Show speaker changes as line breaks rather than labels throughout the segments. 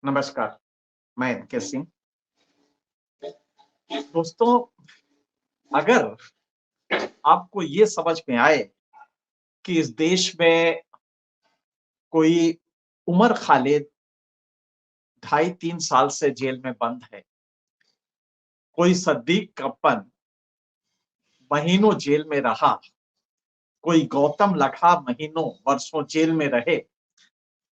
नमस्कार, मैं एनके सिंह। दोस्तों, अगर आपको ये समझ में आए कि इस देश में कोई उमर खालिद 2.5-3 साल से जेल में बंद है, कोई सद्दीक कप्पन महीनों जेल में रहा, कोई गौतम लखा महीनों वर्षों जेल में रहे,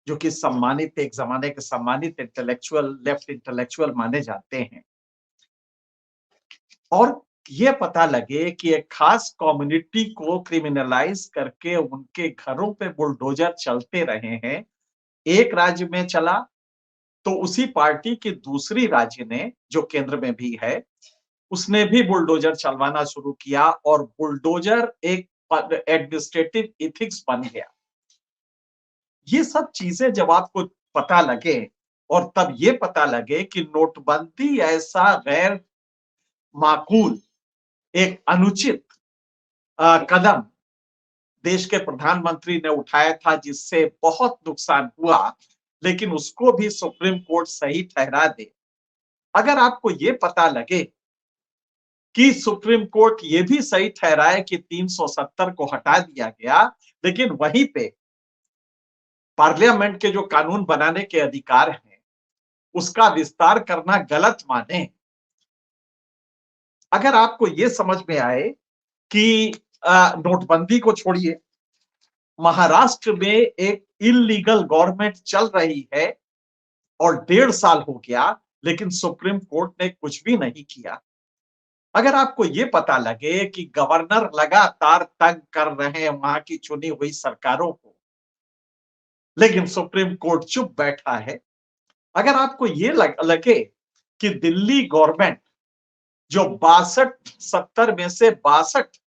जो कि सम्मानित एक जमाने के सम्मानित इंटेलेक्चुअल लेफ्ट इंटेलेक्चुअल माने जाते हैं, और ये पता लगे कि एक खास कम्युनिटी को क्रिमिनलाइज करके उनके घरों पे बुलडोजर चलते रहे हैं। एक राज्य में चला तो उसी पार्टी की दूसरी राज्य ने, जो केंद्र में भी है, उसने भी बुलडोजर चलवाना शुरू किया और बुलडोजर एक एडमिनिस्ट्रेटिव एथिक्स बन गया। ये सब चीजें जब आपको पता लगे और तब ये पता लगे कि नोटबंदी ऐसा गैर माकूल, एक अनुचित कदम देश के प्रधानमंत्री ने उठाया था, जिससे बहुत नुकसान हुआ, लेकिन उसको भी सुप्रीम कोर्ट सही ठहरा दे। अगर आपको ये पता लगे कि सुप्रीम कोर्ट ये भी सही ठहराए कि 370 को हटा दिया गया, लेकिन वहीं पे पार्लियामेंट के जो कानून बनाने के अधिकार हैं उसका विस्तार करना गलत माने, अगर आपको ये समझ में आए कि नोटबंदी को छोड़िए, महाराष्ट्र में एक इलीगल गवर्नमेंट चल रही है और 1.5 साल हो गया, लेकिन सुप्रीम कोर्ट ने कुछ भी नहीं किया। अगर आपको ये पता लगे कि गवर्नर लगातार तंग कर रहे हैं वहां की चुनी हुई सरकारों को, लेकिन सुप्रीम कोर्ट चुप बैठा है, अगर आपको ये लगे कि दिल्ली गवर्नमेंट जो 62-70 में से 62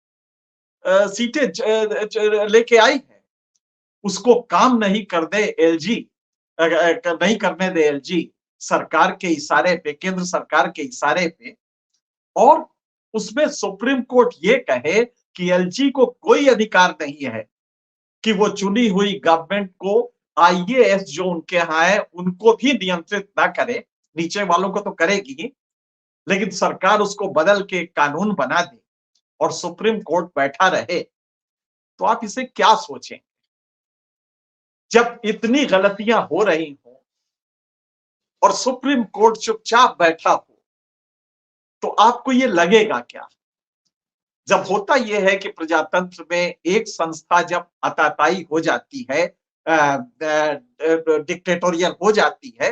सीटें लेके आई है, उसको काम नहीं कर दे एलजी, नहीं करने दे एलजी सरकार के इशारे पे, केंद्र सरकार के इशारे पे, और उसमें सुप्रीम कोर्ट ये कहे कि एलजी को कोई अधिकार नहीं है कि वो चुनी हुई गवर्नमेंट को, आईएएस जो उनके यहाँ है उनको भी नियंत्रित ना करे, नीचे वालों को तो करेगी ही, लेकिन सरकार उसको बदल के कानून बना दे और सुप्रीम कोर्ट बैठा रहे, तो आप इसे क्या सोचें? जब इतनी गलतियां हो रही हो और सुप्रीम कोर्ट चुपचाप बैठा हो, तो आपको ये लगेगा क्या? जब होता यह है कि प्रजातंत्र में एक संस्था जब आताताई हो जाती है, डिक्टेटोरियल हो जाती है,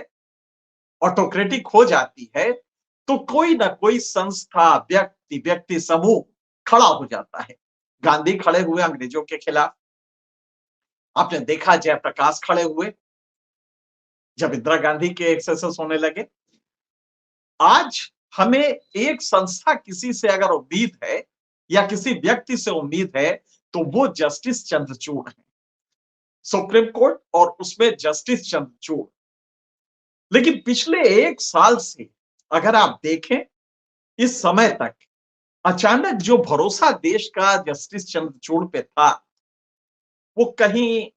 ऑटोक्रेटिक हो जाती है, तो कोई ना कोई संस्था, व्यक्ति समूह खड़ा हो जाता है। गांधी खड़े हुए अंग्रेजों के खिलाफ, आपने देखा जयप्रकाश खड़े हुए जब इंदिरा गांधी के एक्सेसेस होने लगे। आज हमें एक संस्था किसी से अगर उम्मीद है या किसी व्यक्ति से उम्मीद है, तो वो जस्टिस चंद्रचूड़ है, सुप्रीम कोर्ट और उसमें जस्टिस चंद्रचूड़। लेकिन पिछले 1 साल से अगर आप देखें, इस समय तक अचानक जो भरोसा देश का जस्टिस चंद्रचूड़ पे था, वो कहीं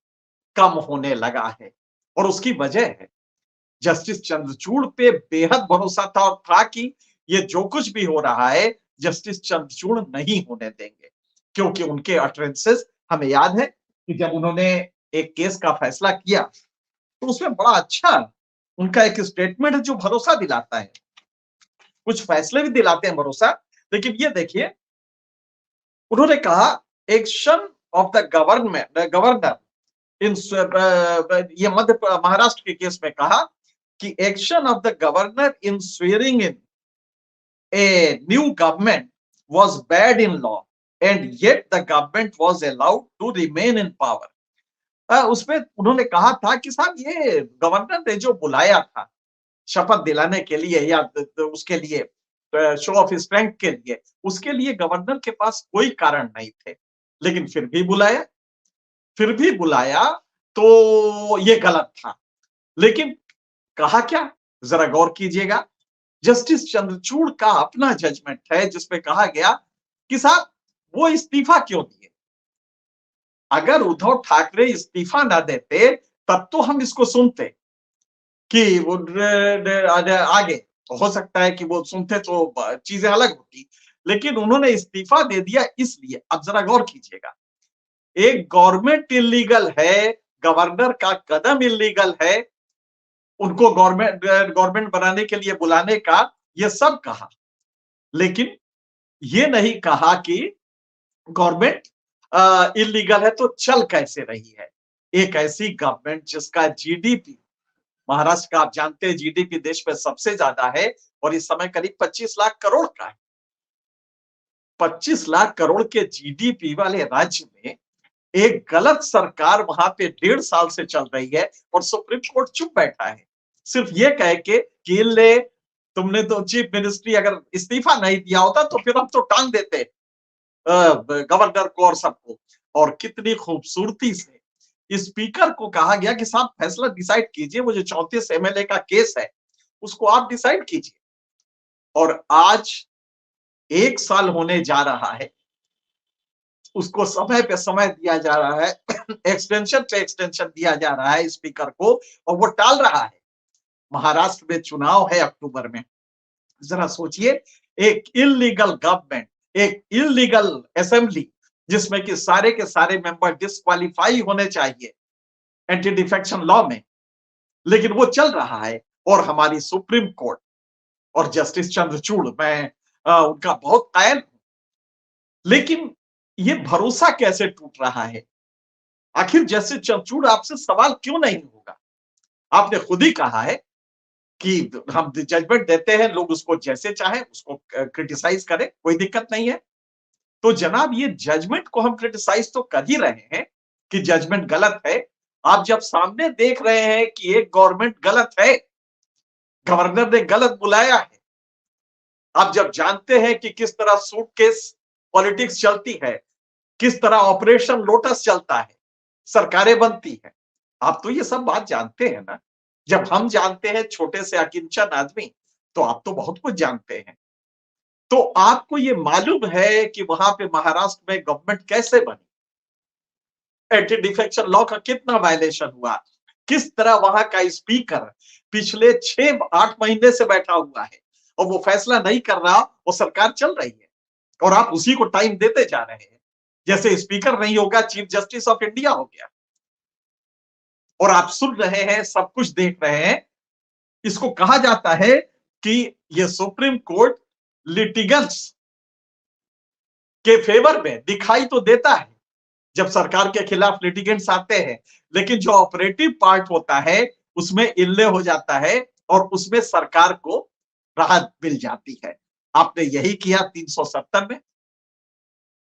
कम होने लगा है, और उसकी वजह है जस्टिस चंद्रचूड़ पे बेहद भरोसा था, और था कि ये जो कुछ भी हो रहा है जस्टिस चंद्रचूड़ नहीं होने देंगे, क्योंकि उनके अटरेंसेस हमें याद है कि जब उन्होंने एक केस का फैसला किया तो उसमें बड़ा अच्छा उनका एक स्टेटमेंट है जो भरोसा दिलाता है। कुछ फैसले भी दिलाते हैं भरोसा, लेकिन ये देखिए, उन्होंने कहा एक्शन ऑफ द गवर्नर इन, ये महाराष्ट्र के केस में कहा कि action of the governor in swearing in a new government was bad in law and yet the government was allowed to remain in power. उसमें उन्होंने कहा था कि साहब, ये गवर्नर ने जो बुलाया था शपथ दिलाने के लिए या उसके लिए शो ऑफ स्ट्रेंथ के लिए, उसके लिए गवर्नर के पास कोई कारण नहीं थे, लेकिन फिर भी बुलाया तो ये गलत था। लेकिन कहा क्या, जरा गौर कीजिएगा, जस्टिस चंद्रचूड़ का अपना जजमेंट है जिसमें कहा गया कि साहब वो इस्तीफा क्यों दिए, अगर उद्धव ठाकरे इस्तीफा ना देते तब तो हम इसको सुनते कि वो आगे हो सकता है कि वो सुनते तो चीजें अलग होती, लेकिन उन्होंने इस्तीफा दे दिया इसलिए। अब जरा गौर कीजिएगा, एक गवर्नमेंट इलीगल है, गवर्नर का कदम इलीगल है, उनको गवर्नमेंट बनाने के लिए बुलाने का, ये सब कहा, लेकिन ये नहीं कहा कि गवर्नमेंट इलीगल है तो चल कैसे रही है। एक ऐसी गवर्नमेंट जिसका जीडीपी, महाराष्ट्र का आप जानते हैं जीडीपी देश में सबसे ज्यादा है और इस समय करीब 25 लाख करोड़ का है। 25 लाख करोड़ के जीडीपी वाले राज्य में एक गलत सरकार वहां पे 1.5 साल से चल रही है और सुप्रीम कोर्ट चुप बैठा है, सिर्फ ये कह के कि ले तुमने तो चीफ मिनिस्ट्री अगर इस्तीफा नहीं दिया होता तो फिर हम तो टांग देते गवर्नर को और सबको। और कितनी खूबसूरती से स्पीकर को कहा गया कि साहब फैसला डिसाइड कीजिए, वो जो 34 एमएलए का केस है उसको आप डिसाइड कीजिए। और आज 1 साल होने जा रहा है, उसको समय पे समय दिया जा रहा है एक्सटेंशन पे एक्सटेंशन दिया जा रहा है स्पीकर को, और वो टाल रहा है। महाराष्ट्र में चुनाव है अक्टूबर में, जरा सोचिए, एक इलीगल गवर्नमेंट, एक इलीगल असेंबली जिसमें कि सारे के सारे मेंबर डिस्क्वालीफाई होने चाहिए एंटी डिफेक्शन लॉ में, लेकिन वो चल रहा है। और हमारी सुप्रीम कोर्ट और जस्टिस चंद्रचूड़, मैं उनका बहुत कायल हूं, लेकिन ये भरोसा कैसे टूट रहा है? आखिर जस्टिस चंद्रचूड़ आपसे सवाल क्यों नहीं होगा? आपने खुद ही कहा है कि हम जजमेंट देते हैं, लोग उसको जैसे चाहे उसको क्रिटिसाइज करें, कोई दिक्कत नहीं है। तो जनाब ये जजमेंट को हम क्रिटिसाइज तो कर ही रहे हैं कि जजमेंट गलत है। आप जब सामने देख रहे हैं कि एक गवर्नमेंट गलत है, गवर्नर ने गलत बुलाया है, आप जब जानते हैं कि किस तरह सूटकेस पॉलिटिक्स चलती है, किस तरह ऑपरेशन लोटस चलता है, सरकारें बनती है, आप तो ये सब बात जानते हैं ना। जब हम जानते हैं छोटे से अकिंचन आदमी, तो आप तो बहुत कुछ जानते हैं। तो आपको ये मालूम है कि वहां पे महाराष्ट्र में गवर्नमेंट कैसे बनी, एंटी डिफेक्शन लॉ का कितना वायलेशन हुआ, किस तरह वहां का स्पीकर पिछले 6-8 महीने से बैठा हुआ है और वो फैसला नहीं कर रहा, वो सरकार चल रही है और आप उसी को टाइम देते जा रहे हैं। जैसे स्पीकर नहीं होगा, चीफ जस्टिस ऑफ इंडिया हो गया। और आप सुन रहे हैं, सब कुछ देख रहे हैं। इसको कहा जाता है कि ये सुप्रीम कोर्ट लिटिगेंट्स के फेवर में दिखाई तो देता है जब सरकार के खिलाफ लिटिगेंट्स आते हैं, लेकिन जो ऑपरेटिव पार्ट होता है उसमें इल्ले हो जाता है और उसमें सरकार को राहत मिल जाती है। आपने यही किया 370 में।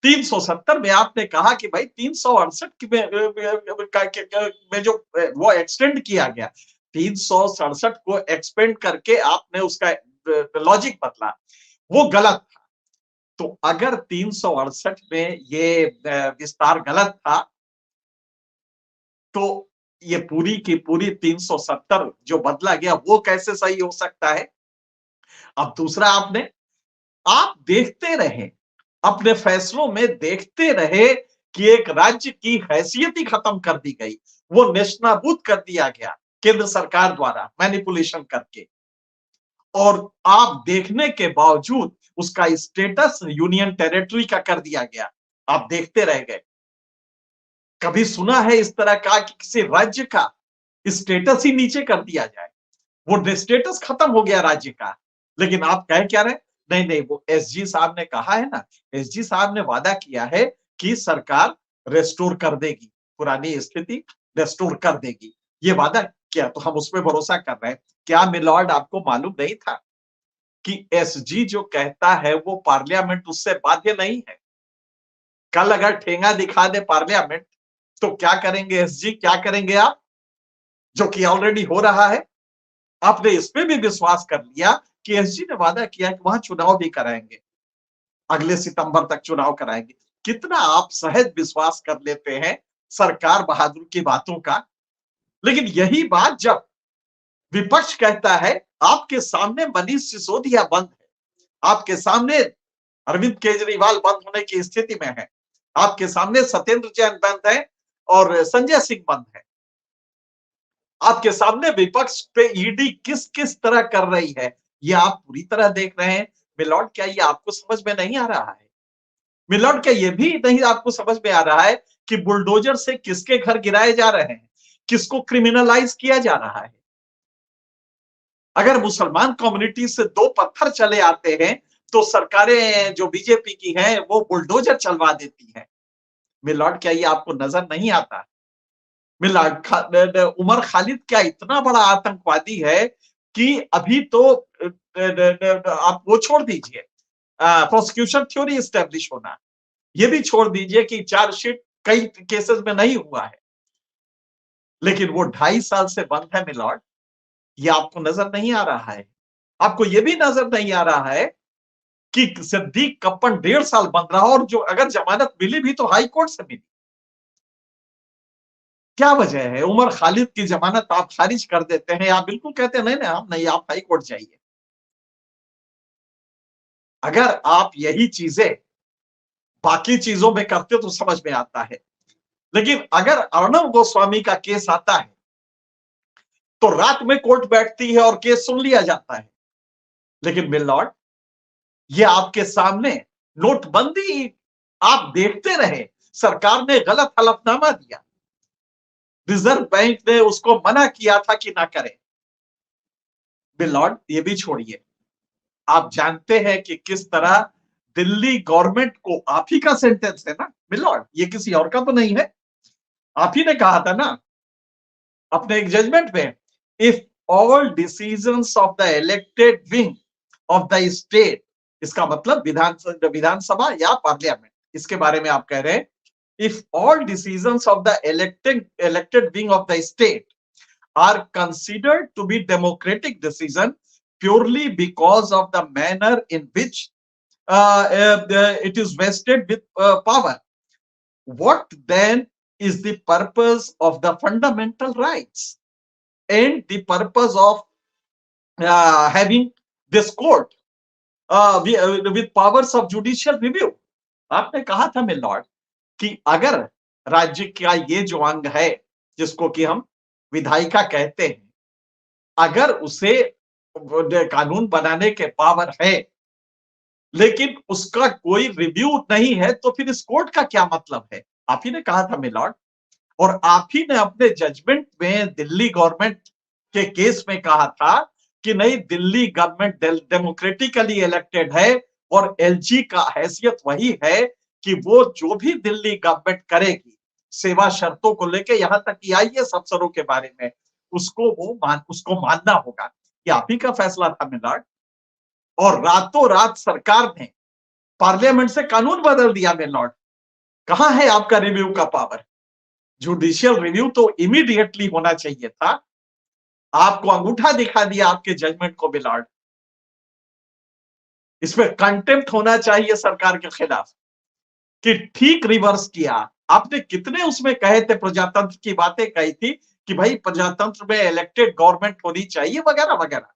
370 में आपने कहा कि भाई 368 में जो वो एक्सटेंड किया गया, 367 को एक्सपेंड करके आपने उसका लॉजिक बदला, वो गलत था। तो अगर 368 में ये विस्तार गलत था, तो ये पूरी की पूरी 370 जो बदला गया वो कैसे सही हो सकता है? अब दूसरा, आप देखते रहे, अपने फैसलों में देखते रहे कि एक राज्य की हैसियत ही खत्म कर दी गई, वो नेस्तनाबूद कर दिया गया केंद्र सरकार द्वारा मैनिपुलेशन करके, और आप देखने के बावजूद उसका स्टेटस यूनियन टेरिटरी का कर दिया गया। आप देखते रह गए। कभी सुना है इस तरह का कि किसी राज्य का स्टेटस ही नीचे कर दिया जाए? वो स्टेटस खत्म हो गया राज्य का, लेकिन आप कह क्या रहे? नहीं नहीं, वो एसजी साहब ने कहा है ना, एसजी साहब ने वादा किया है कि सरकार रेस्टोर कर देगी, पुरानी स्थिति रेस्टोर कर देगी, ये वादा किया, तो हम उसमें भरोसा कर रहे हैं। क्या मिलॉर्ड आपको मालूम नहीं था कि एसजी जो कहता है वो पार्लियामेंट उससे बाध्य नहीं है? कल अगर ठेंगा दिखा दे पार्लियामेंट, तो क्या करेंगे एसजी, क्या करेंगे आप, जो कि ऑलरेडी हो रहा है? आपने इस पे भी विश्वास कर लिया कि एसजी ने वादा किया कि वहां चुनाव भी कराएंगे, अगले सितंबर तक चुनाव कराएंगे। कितना आप सहज विश्वास कर लेते हैं सरकार बहादुर की बातों का। लेकिन यही बात जब विपक्ष कहता है, आपके सामने मनीष सिसोदिया बंद है, आपके सामने अरविंद केजरीवाल बंद होने की स्थिति में है, आपके सामने सत्येंद्र जैन बंद है और संजय सिंह बंद है, आपके सामने विपक्ष पे ईडी किस किस तरह कर रही है, ये आप पूरी तरह देख रहे हैं। मिलॉर्ड, क्या ये आपको समझ में नहीं आ रहा है? मिलॉर्ड, क्या ये भी नहीं आपको समझ में आ रहा है कि बुलडोजर से किसके घर गिराए जा रहे हैं, किसको क्रिमिनलाइज किया जा रहा है? अगर मुसलमान कम्युनिटी से दो पत्थर चले आते हैं तो सरकारें जो बीजेपी की हैं वो बुलडोजर चलवा देती हैं। मिलॉर्ड, क्या ये आपको नजर नहीं आता? उमर खालिद क्या इतना बड़ा आतंकवादी है कि अभी तो आप वो छोड़ दीजिए, प्रोसिक्यूशन थ्योरी एस्टेब्लिश होना, ये भी छोड़ दीजिए कि चार्जशीट कई केसेस में नहीं हुआ है, लेकिन वो 2.5 साल से बंद है मिलॉर्ड। ये आपको नजर नहीं आ रहा है? आपको ये भी नजर नहीं आ रहा है कि सिद्दीक कप्पन 1.5 साल बंद रहा, और जो अगर जमानत मिली भी तो हाई कोर्ट से मिली। क्या वजह है? उमर खालिद की जमानत आप खारिज कर देते हैं, आप बिल्कुल कहते हैं नहीं नहीं, हम नहीं, आप हाई कोर्ट जाइए। अगर आप यही चीजें बाकी चीजों में करते तो समझ में आता है, लेकिन अगर अर्णब गोस्वामी का केस आता है तो रात में कोर्ट बैठती है और केस सुन लिया जाता है। लेकिन मिलॉर्ड, ये आपके सामने नोटबंदी आप देखते रहे, सरकार ने गलत हलफनामा दिया, रिजर्व बैंक ने उसको मना किया था कि ना करें। मिलॉर्ड, ये भी छोड़िए, आप जानते हैं कि किस तरह दिल्ली गवर्नमेंट को, आप ही का सेंटेंस है ना मिलॉर्ड, ये किसी और का तो नहीं है, आप ही ने कहा था ना अपने एक जजमेंट में, if all decisions of the elected wing of the state, इसका मतलब विधानसभा या पार्लियामेंट, इसके बारे में आप कह रहे हैं, if all decisions of the elected wing of the state are considered to be democratic decision purely because of the manner in which it is vested with power. What then is the purpose of the fundamental rights and the purpose of having this court with powers of judicial review? आपने कहा था milord कि अगर राज्य का ये जो अंग है जिसको कि हम विधायिका कहते हैं, अगर उसे कानून बनाने के पावर है लेकिन उसका कोई रिव्यू नहीं है तो फिर इस कोर्ट का क्या मतलब है? आप ही ने कहा था मिलॉर्ड, और आप ही ने अपने जजमेंट में दिल्ली गवर्नमेंट के केस में कहा था कि नहीं, दिल्ली गवर्नमेंट डेमोक्रेटिकली इलेक्टेड है और एलजी का हैसियत वही है कि वो जो भी दिल्ली गवर्नमेंट करेगी सेवा शर्तों को लेके, यहां तक कि आईएएस अफसरों के बारे में, उसको मानना होगा। ये आप ही का फैसला था मिलॉर्ड, और रातों रात सरकार ने पार्लियामेंट से कानून बदल दिया मिलॉर्ड। कहां है आपका रिव्यू का पावर? जुडिशियल रिव्यू तो इमीडिएटली होना चाहिए था। आपको अंगूठा दिखा दिया आपके जजमेंट को मिलॉर्ड। इसमें कंटेम्प्ट होना चाहिए सरकार के खिलाफ कि ठीक रिवर्स किया। आपने कितने उसमें कहे थे, प्रजातंत्र की बातें कही थी कि भाई प्रजातंत्र में इलेक्टेड गवर्नमेंट होनी चाहिए वगैरह वगैरह,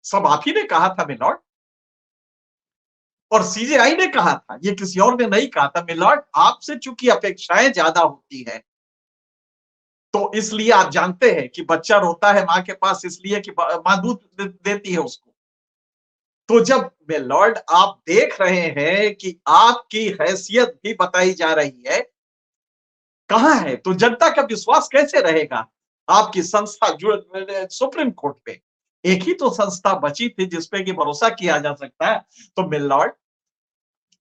सब आप ही ने कहा था मिलॉर्ड, और सीजेआई ने कहा था, ये किसी और ने नहीं कहा था मिलॉर्ड। आपसे चूंकि अपेक्षाएं ज्यादा होती है तो इसलिए आप जानते हैं कि बच्चा रोता है मां के पास इसलिए कि मां दूध देती है उसको। तो जब मिलॉर्ड आप देख रहे हैं कि आपकी हैसियत भी बताई जा रही है, कहां है तो जनता का विश्वास कैसे रहेगा आपकी संस्था सुप्रीम कोर्ट पे? एक ही तो संस्था बची थी जिसपे कि भरोसा किया जा सकता है। तो मिलॉर्ड,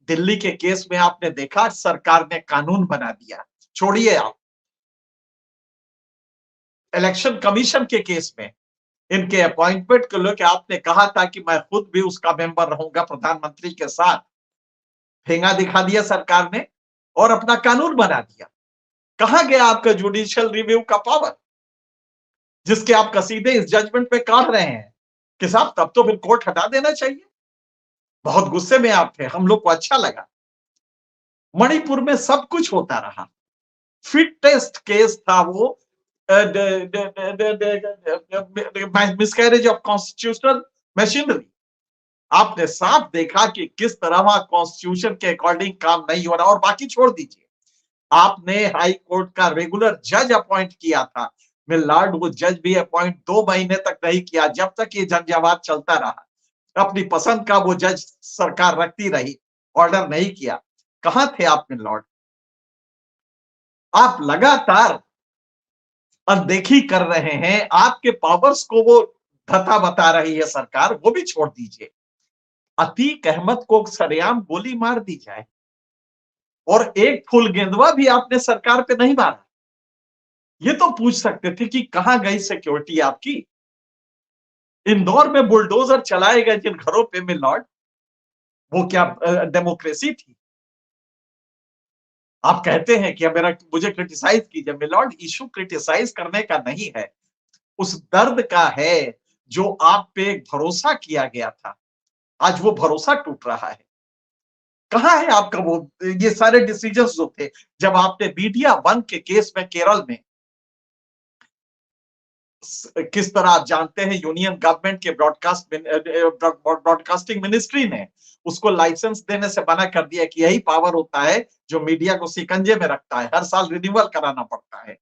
दिल्ली के केस में आपने देखा सरकार ने कानून बना दिया, छोड़िए आप इलेक्शन कमीशन के केस में इनके अपॉइंटमेंट को लेकर आपने कहा था कि मैं खुद भी उसका मेंबर रहूंगा प्रधानमंत्री के साथ, ठेंगा दिखा दिया सरकार ने और अपना कानून बना दिया। कहां गया आपका जुडिशियल रिव्यू का पावर जिसके आप कसीदे इस जजमेंट पे काट रहे हैं कि साहब तब तो फिर कोर्ट हटा देना चाहिए। बहुत गुस्से में आप थे, हम लोग को अच्छा लगा। मणिपुर में सब कुछ होता रहा, फिट टेस्ट केस था वो, मिसकैरेज ऑफ कॉन्स्टिट्यूशनल मशीनरी। आपने साफ देखा कि किस तरह वहां कॉन्स्टिट्यूशन के अकॉर्डिंग काम नहीं हो रहा। और बाकी छोड़ दीजिए, आपने हाई कोर्ट का रेगुलर जज अपॉइंट किया था, मिलाड वो जज भी अपॉइंट 2 महीने तक नहीं किया, जब तक ये झंझावात चलता रहा। अपनी पसंद का वो जज सरकार रखती रही, ऑर्डर नहीं किया। कहां थे आप मिलॉर्ड? आप लगातार अनदेखी कर रहे हैं, आपके पावर्स को वो धता बता रही है सरकार, वो भी छोड़ दीजिए। अतीक अहमद को सरेआम गोली मार दी जाए और एक फूल गेंदवा भी आपने सरकार पे नहीं मारा। ये तो पूछ सकते थे कि कहां गई सिक्योरिटी आपकी? इंदौर में बुलडोजर चलाए गए जिन घरों पे मिलॉर्ड, वो क्या डेमोक्रेसी थी? आप कहते हैं कि मेरा मुझे क्रिटिसाइज कीजिए, मिलॉर्ड इशू क्रिटिसाइज करने का नहीं है, उस दर्द का है जो आप पे एक भरोसा किया गया था, आज वो भरोसा टूट रहा है। कहां है आपका वो, ये सारे डिसीजंस जो थे, जब आपने मीडिया वन के केस में केरल में किस तरह आप जानते हैं यूनियन गवर्नमेंट के ब्रॉडकास्टिंग मिनिस्ट्री ने उसको लाइसेंस देने से मना कर दिया कि यही पावर होता है जो मीडिया को सिकंजे में रखता है, हर साल रिन्यूअल कराना पड़ता है।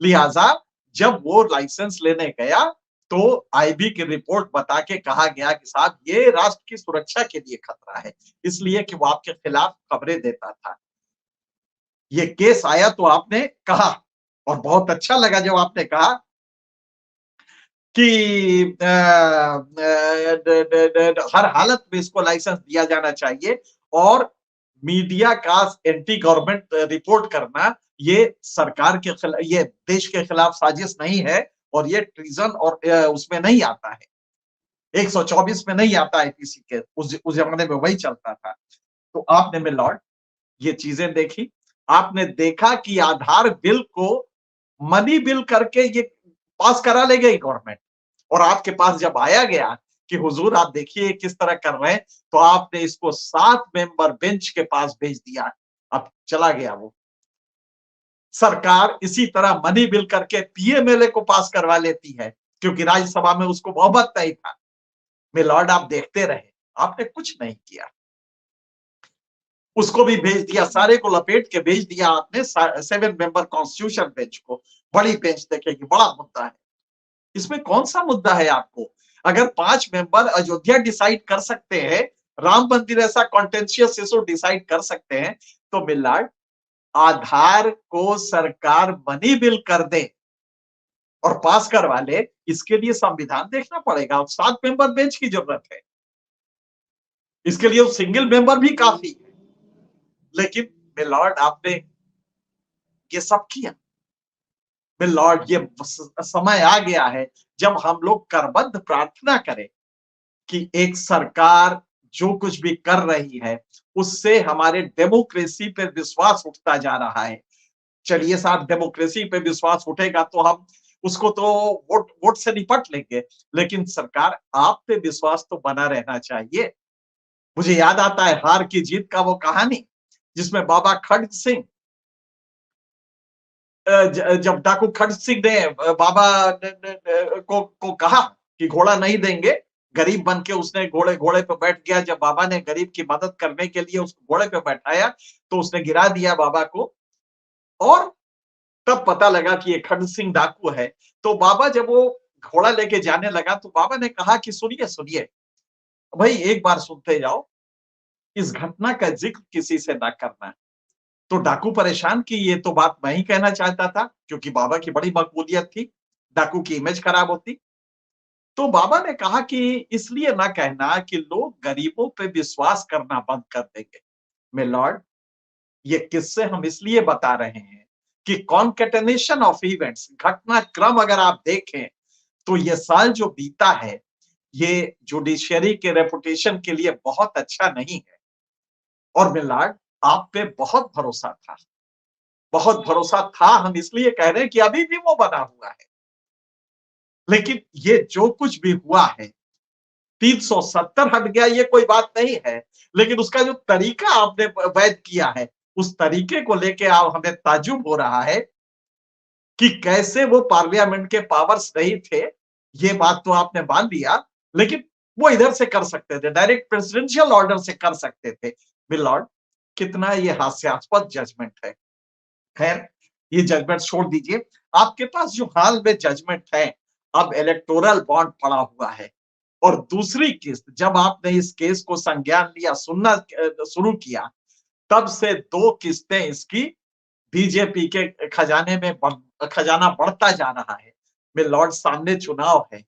लिहाजा जब वो लाइसेंस लेने गया तो आईबी की रिपोर्ट बता के कहा गया कि साहब ये राष्ट्र की सुरक्षा के लिए खतरा है, इसलिए कि वो आपके खिलाफ खबरें देता था। ये केस आया तो आपने कहा, और बहुत अच्छा लगा जब आपने कहा कि हर हालत में इसको लाइसेंस दिया जाना चाहिए, और मीडिया का एंटी गवर्नमेंट रिपोर्ट करना ये सरकार के खिलाफ, ये देश के खिलाफ साजिश नहीं है, और ये ट्रीजन और उसमें नहीं आता है, 124 में नहीं आता आईपीसी के, उस जमाने में वही चलता था। तो आपने मिलॉर्ड ये चीजें देखी, आपने देखा कि आधार बिल को मनी बिल करके ये पास करा ले गई गवर्नमेंट, और आपके पास जब आया गया कि हुजूर आप देखिए किस तरह कर रहे हैं, तो आपने इसको 7 मेंबर बेंच के पास भेज दिया। अब चला गया वो, सरकार इसी तरह मनी बिल करके पीएमएलए को पास करवा लेती है, क्योंकि राज्यसभा में उसको बहुमत नहीं था। मिलॉर्ड आप देखते रहे, आपने कुछ नहीं किया, उसको भी भेज दिया, सारे को लपेट के भेज दिया आपने 7 मेंबर कॉन्स्टिट्यूशन बेंच को। बड़ी बेंच देखेगी, बड़ा मुद्दा है, इसमें कौन सा मुद्दा है आपको? अगर 5 मेंबर अयोध्या डिसाइड कर सकते हैं, राम मंदिर ऐसा कॉन्टेंशियस इशू डिसाइड कर सकते हैं, तो मिलाड आधार को सरकार मनी बिल कर दे और पास करवा ले, इसके लिए संविधान देखना पड़ेगा। अब 7 मेंबर बेंच की जरूरत है, इसके लिए सिंगल मेंबर भी काफी है। लेकिन मिलॉर्ड आपने ये सब किया। मिलॉर्ड ये समय आ गया है जब हम लोग करबद्ध प्रार्थना करें कि एक सरकार जो कुछ भी कर रही है उससे हमारे डेमोक्रेसी पे विश्वास उठता जा रहा है। चलिए साहब, डेमोक्रेसी पे विश्वास उठेगा तो हम उसको तो वोट वोट से निपट लेंगे, लेकिन सरकार आप पे विश्वास तो बना रहना चाहिए। मुझे याद आता है हार की जीत का वो कहानी, जिसमें बाबा खड़ग सिंह, जब डाकू खड़ग सिंह ने बाबा को कहा कि घोड़ा नहीं देंगे, गरीब बन के उसने घोड़े घोड़े पे बैठ गया। जब बाबा ने गरीब की मदद करने के लिए उसको घोड़े पे बैठाया तो उसने गिरा दिया बाबा को, और तब पता लगा कि ये खड़ग सिंह डाकू है। तो बाबा जब वो घोड़ा लेके जाने लगा तो बाबा ने कहा कि सुनिए सुनिए भाई, एक बार सुनते जाओ, इस घटना का जिक्र किसी से ना करना। तो डाकू परेशान कि ये तो बात मैं ही कहना चाहता था, क्योंकि बाबा की बड़ी मकबूलियत थी, डाकू की इमेज खराब होती। तो बाबा ने कहा कि इसलिए ना कहना कि लोग गरीबों पे विश्वास करना बंद कर देंगे। मिलॉर्ड, ये किस्से हम इसलिए बता रहे हैं कि कॉन्केटेनेशन ऑफ इवेंट्स, घटनाक्रम अगर आप देखें तो ये साल जो बीता है ये जुडिशियरी के रेपुटेशन के लिए बहुत अच्छा नहीं है। और मिलॉर्ड, आप पे बहुत भरोसा था, बहुत भरोसा था, हम इसलिए कह रहे हैं कि अभी भी वो बना हुआ है। लेकिन ये जो कुछ भी हुआ है, 370 हट गया ये कोई बात नहीं है, लेकिन उसका जो तरीका आपने वैध किया है, उस तरीके को लेके आप हमें ताज्जुब हो रहा है कि कैसे वो पार्लियामेंट के पावर्स नहीं थे। ये बात तो आपने मान लिया, लेकिन वो इधर से कर सकते थे, डायरेक्ट प्रेसिडेंशियल ऑर्डर से कर सकते थे। मिलॉर्ड, कितना ये हास्यास्पद जजमेंट है। खैर, ये जजमेंट छोड़ दीजिए, आपके पास जो हाल में जजमेंट है, अब इलेक्टोरल बॉन्ड पड़ा हुआ है और दूसरी किस्त जब आपने इस केस को संज्ञान लिया, सुनना शुरू किया, तब से 2 किस्तें इसकी बीजेपी के खजाने में खजाना बढ़ता जा रहा है। मेरे लॉर्ड, सामने चुनाव है,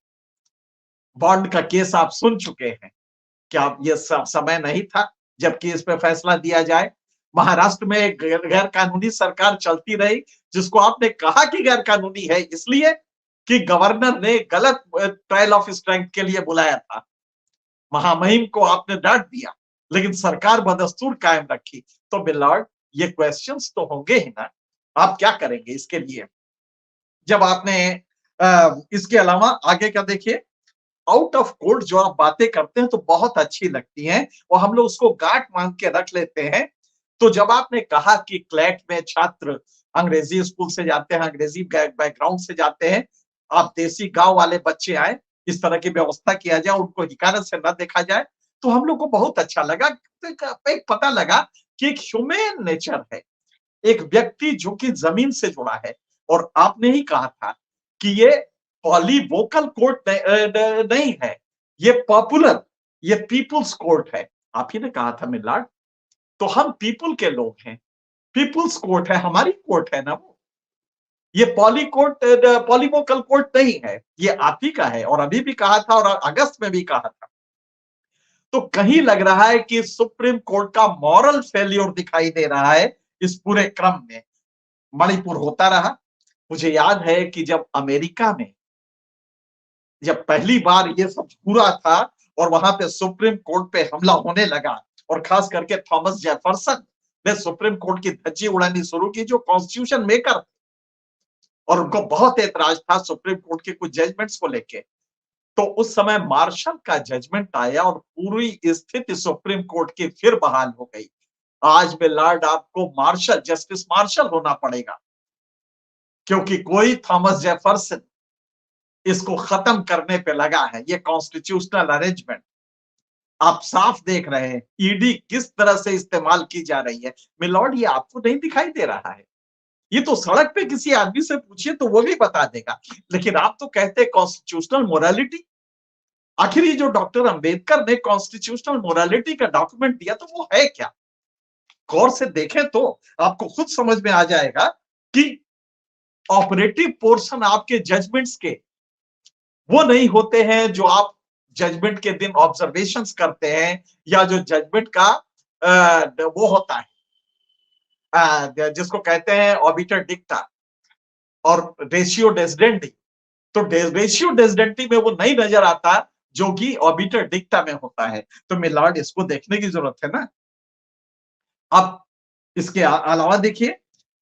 बॉन्ड का केस आप सुन चुके हैं। क्या ये समय नहीं था जबकि इस पे फैसला दिया जाए? महाराष्ट्र में एक गैर कानूनी सरकार चलती रही, जिसको आपने कहा कि गैर कानूनी है इसलिए कि गवर्नर ने गलत ट्रायल ऑफ स्ट्रेंथ के लिए बुलाया था। महामहिम को आपने डांट दिया, लेकिन सरकार बदस्तूर कायम रखी। तो मिलॉर्ड, ये क्वेश्चंस तो होंगे ही ना, आप क्या करेंगे इसके लिए? जब आपने इसके अलावा आगे का देखिए, आउट ऑफ कोर्ट जो आप बातें करते हैं तो बहुत अच्छी लगती हैं और हम लोग उसको गांठ बांध के रख लेते हैं। तो जब आपने कहा कि क्लैट में छात्र अंग्रेजी स्कूल से जाते हैं, अंग्रेजी बैकग्राउंड से जाते हैं, आप देसी गांव वाले बच्चे आए, इस तरह की व्यवस्था किया जाए, उनको हिकारत से न देखा जाए, तो हम लोग को बहुत अच्छा लगा। एक पता लगा कि एक ह्यूमन नेचर है, एक व्यक्ति जो कि जमीन से जुड़ा है। और आपने ही कहा था कि ये पॉलीवोकल कोर्ट नहीं है, ये पॉपुलर, ये पीपुल्स कोर्ट है। आप ही ने कहा था मिलाड, तो हम पीपुल के लोग हैं, पीपुल्स कोर्ट है, हमारी कोर्ट है ना वो। ये पॉलीवोकल कोर्ट नहीं है, ये आप ही का है। और अभी भी कहा था और अगस्त में भी कहा था। तो कहीं लग रहा है कि सुप्रीम कोर्ट का मॉरल फेल्योर दिखाई दे रहा है इस पूरे क्रम में। मणिपुर होता रहा। मुझे याद है कि जब अमेरिका में जब पहली बार ये सब पूरा था और वहां पे सुप्रीम कोर्ट पे हमला होने लगा और खास करके थॉमस जेफरसन ने सुप्रीम कोर्ट की धज्जी उड़ानी शुरू की, जो कॉन्स्टिट्यूशन मेकर, और उनको बहुत एतराज था सुप्रीम कोर्ट के कुछ जजमेंट्स को लेके। तो उस समय मार्शल का जजमेंट आया और पूरी स्थिति सुप्रीम कोर्ट की फिर बहाल हो गई। आज में लॉर्ड आपको मार्शल, जस्टिस मार्शल होना पड़ेगा, क्योंकि कोई थॉमस जेफरसन इसको खत्म करने पे लगा है। ये कॉन्स्टिट्यूशनल अरेंजमेंट आप साफ देख रहे हैं, ईडी किस तरह से इस्तेमाल की जा रही है। मिलॉर्ड, ये आपको नहीं दिखाई दे रहा है? ये तो सड़क पे किसी आदमी से पूछिए तो वो भी बता देगा। लेकिन आप तो कहते हैं कॉन्स्टिट्यूशनल मोरालिटी। आखिर ये जो डॉक्टर अंबेडकर ने कॉन्स्टिट्यूशनल मोरालिटी का डॉक्यूमेंट दिया, तो वो है क्या? गौर से देखें तो आपको खुद समझ में आ जाएगा कि ऑपरेटिव पोर्शन आपके जजमेंट्स के वो नहीं होते हैं जो आप जजमेंट के दिन ऑब्जर्वेशंस करते हैं, या जो जजमेंट का वो होता है जिसको कहते हैं ऑबिटर डिक्टा और रेशियो डेसिडेंटी। तो रेशियो डेसिडेंटी में वो नहीं नजर आता जो कि ऑबिटर डिक्टा में होता है। तो मिलॉर्ड, इसको देखने की जरूरत है ना। अब इसके अलावा देखिए,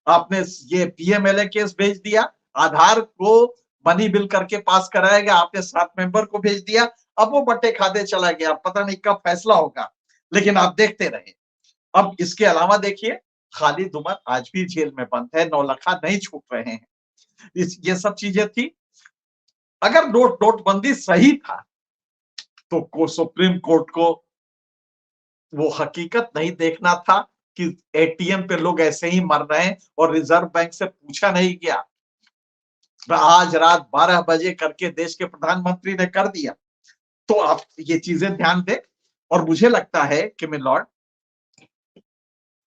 आपने ये पीएमएलए केस भेज दिया, आधार को मनी बिल करके पास कराया गया, आपने 7 मेंबर को भेज दिया। अब वो बट्टे खाते चला गया, पता नहीं कब फैसला होगा, लेकिन आप देखते रहे। अब इसके अलावा देखिए, खालिद उमर आज भी जेल में बंद है, नौलखा नहीं छूट रहे हैं। ये सब चीजें थी। अगर नोटबंदी सही था तो सुप्रीम कोर्ट को वो हकीकत नहीं देखना था कि एटीएम पे लोग ऐसे ही मर रहे हैं और रिजर्व बैंक से पूछा नहीं गया। आज रात 12 बजे करके देश के प्रधानमंत्री ने कर दिया। तो आप ये चीजें ध्यान दें। और मुझे लगता है कि मिलॉर्ड,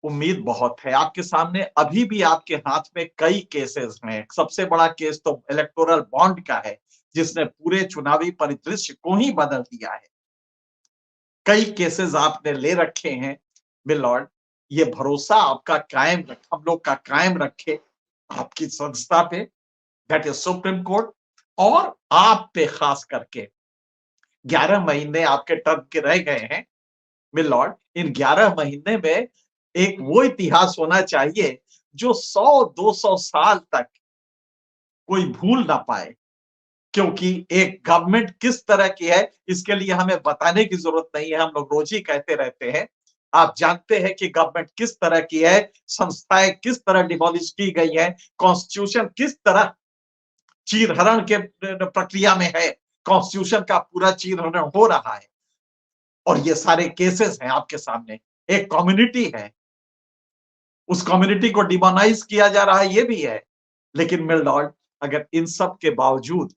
उम्मीद बहुत है आपके सामने। अभी भी आपके हाथ में कई केसेस हैं। सबसे बड़ा केस तो इलेक्टोरल बॉन्ड का है, जिसने पूरे चुनावी परिदृश्य को ही बदल दिया है। कई केसेस आपने ले रखे हैं मिलॉर्ड। ये भरोसा आपका कायम रख, हम लोग का कायम रखे आपकी संस्था पे, दैट इज सुप्रीम कोर्ट, और आप पे खास करके। 11 महीने आपके टर्म के रह गए हैं मिलॉर्ड। इन 11 महीने में एक वो इतिहास होना चाहिए जो 100-200 साल तक कोई भूल ना पाए। क्योंकि एक गवर्नमेंट किस तरह की है, इसके लिए हमें बताने की जरूरत नहीं है, हम लोग रोज ही कहते रहते हैं। आप जानते हैं कि गवर्नमेंट किस तरह की है, संस्थाएं किस तरह डिमोलिश की गई है, कॉन्स्टिट्यूशन किस तरह चीरहरण के प्रक्रिया में है, कॉन्स्टिट्यूशन का पूरा चीरहरण हो रहा है। और ये सारे केसेस हैं आपके सामने। एक कम्युनिटी है, उस कम्युनिटी को डिमोनाइज किया जा रहा है, ये भी है। लेकिन माय लॉर्ड, अगर इन सब के बावजूद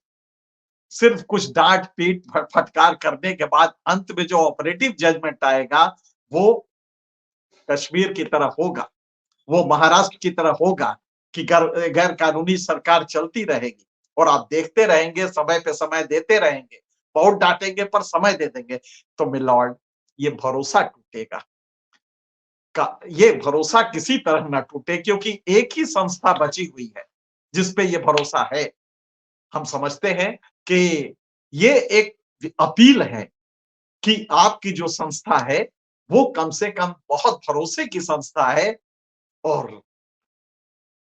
सिर्फ कुछ डांट पीट फटकार करने के बाद अंत में जो ऑपरेटिव जजमेंट आएगा वो कश्मीर की तरह होगा, वो महाराष्ट्र की तरह होगा कि गैर कानूनी सरकार चलती रहेगी और आप देखते रहेंगे, समय पे समय देते रहेंगे, बहुत डांटेंगे पर समय दे देंगे, तो माय लॉर्ड ये भरोसा टूटेगा। ये भरोसा किसी तरह ना टूटे, क्योंकि एक ही संस्था बची हुई है जिसपे ये भरोसा है। हम समझते हैं कि ये एक अपील है कि आपकी जो संस्था है वो कम से कम बहुत भरोसे की संस्था है और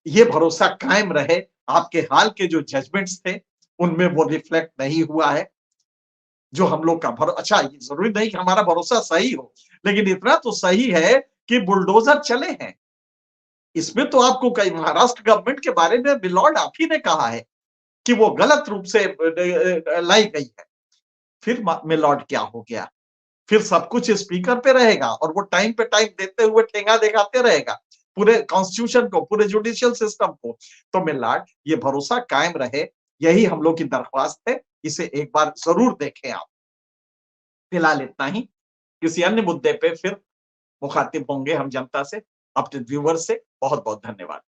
ये भरोसा कायम रहे। आपके हाल के जो जजमेंट्स थे उनमें वो रिफ्लेक्ट नहीं हुआ है। जो हम लोग का अच्छा, ये जरूरी नहीं कि हमारा भरोसा सही हो, लेकिन इतना तो सही है कि बुलडोजर चले हैं। इसमें तो आपको कई महाराष्ट्र गवर्नमेंट के बारे में मिलॉर्ड आप ही ने कहा है कि वो गलत रूप से लाई गई है। फिर मिलॉर्ड क्या हो गया? फिर सब कुछ स्पीकर पे रहेगा और वो टाइम पे टाइम देते हुए ठेंगा दिखाते रहेगा पूरे कॉन्स्टिट्यूशन को, पूरे जुडिशियल सिस्टम को। तो मिलॉर्ड, ये भरोसा कायम रहे, यही हम लोग की दरख्वास्त है। इसे एक बार जरूर देखें आप। फिलहाल इतना ही। किसी अन्य मुद्दे पे फिर मुखातिब होंगे हम जनता से, अपने व्यूअर से। बहुत बहुत धन्यवाद।